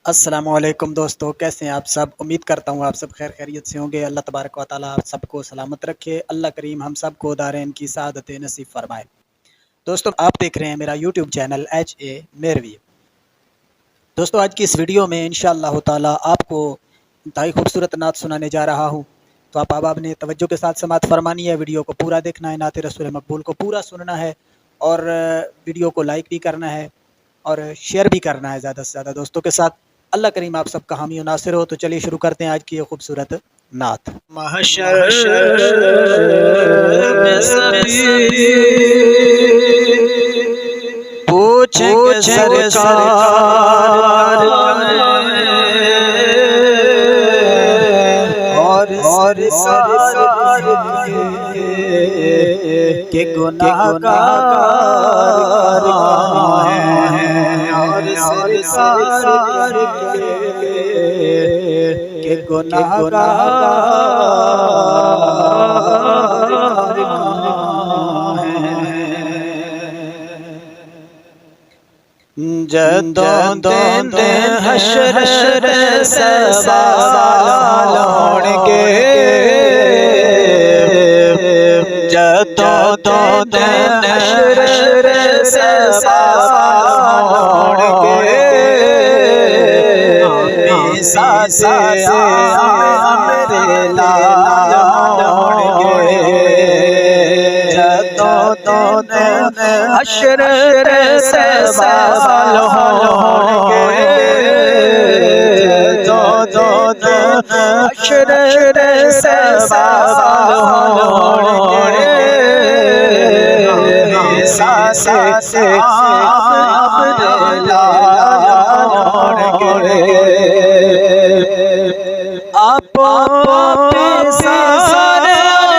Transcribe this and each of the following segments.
अस्सलामुअलैकुम दोस्तों, कैसे हैं आप सब। उम्मीद करता हूँ आप सब खैर खैरियत से होंगे। अल्लाह तबारक व तआला आप सबको सलामत रखे। अल्लाह करीम हम सबको दारैन की सआदत नसीब फरमाए। दोस्तों, आप देख रहे हैं मेरा यूट्यूब चैनल HA मेरवी। दोस्तों, आज की इस वीडियो में इंशाअल्लाह ताला आपको इंतहाई खूबसूरत नात सुनाने जा रहा हूँ। तो आप अहबाब ने तवज्जो के साथ समाअत फरमानी है। वीडियो को पूरा देखना है, नात रसूल मकबूल को पूरा सुनना है और वीडियो को लाइक भी करना है और शेयर भी करना है ज़्यादा से ज़्यादा दोस्तों के साथ। अल्लाह करीम आप सबका हामी और नासिर हो। तो चलिए शुरू करते हैं आज की ये खूबसूरत नात। महशर में सभी पूछेंगे सरकार और सरकार के गुनाहगार हैं और सरकार के गुनाहगार जदों दिन हशर सवाल होंगे, जदों दिन हशर सवाल होंगे, से हमरे लाल होंगे। जदों दिन हशर सवाल होंगे, हशर सवाल होंगे, से हमरे लाल होंगे। आप हशर सवाल होंगे,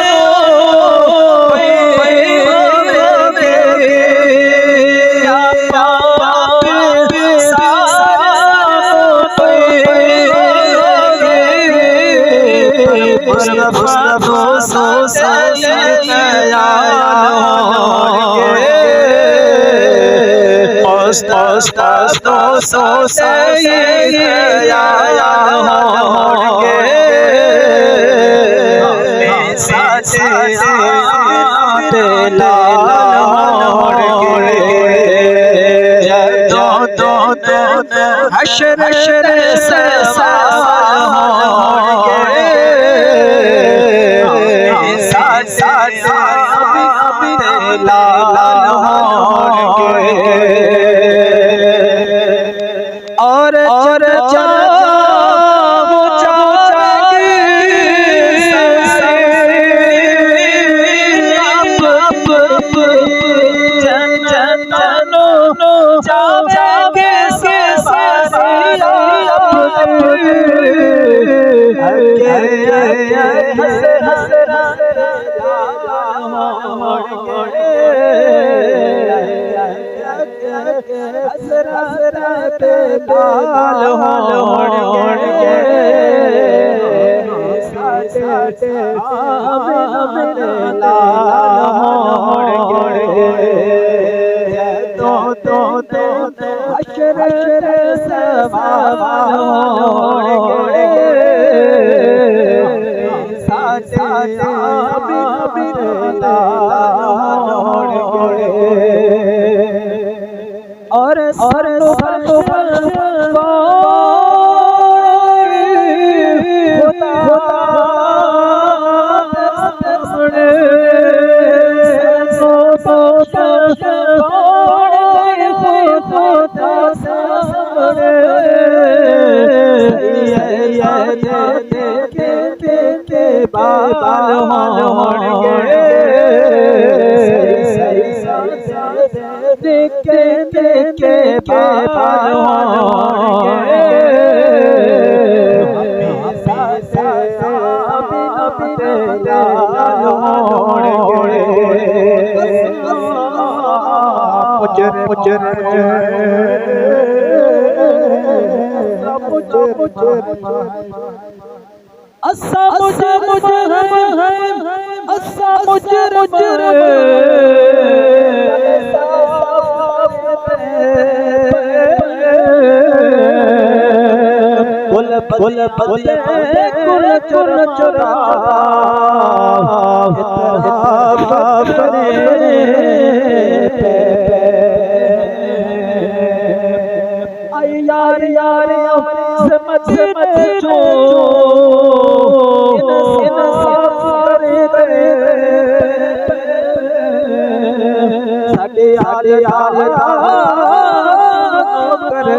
लाल होंगे। और कुल बदले कुल चुर चुरा इतराफ करे आई यार यार समझ जो साडे हाल हाल करे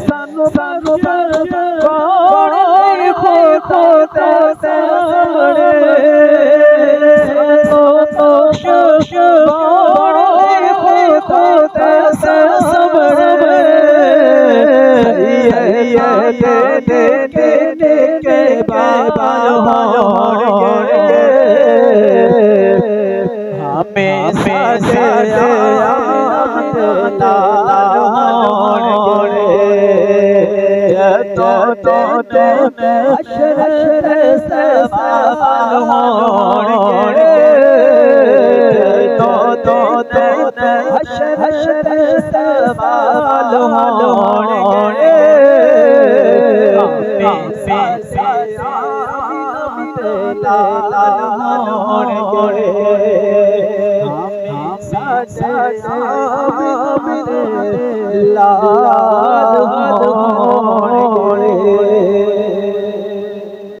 सानू सानू कौन खो खो सामने सानू तो कौन खो खो सामने दे के बाबा हमें से तो अशर सवाल होंगे तो अशर सवाल होंगे लाल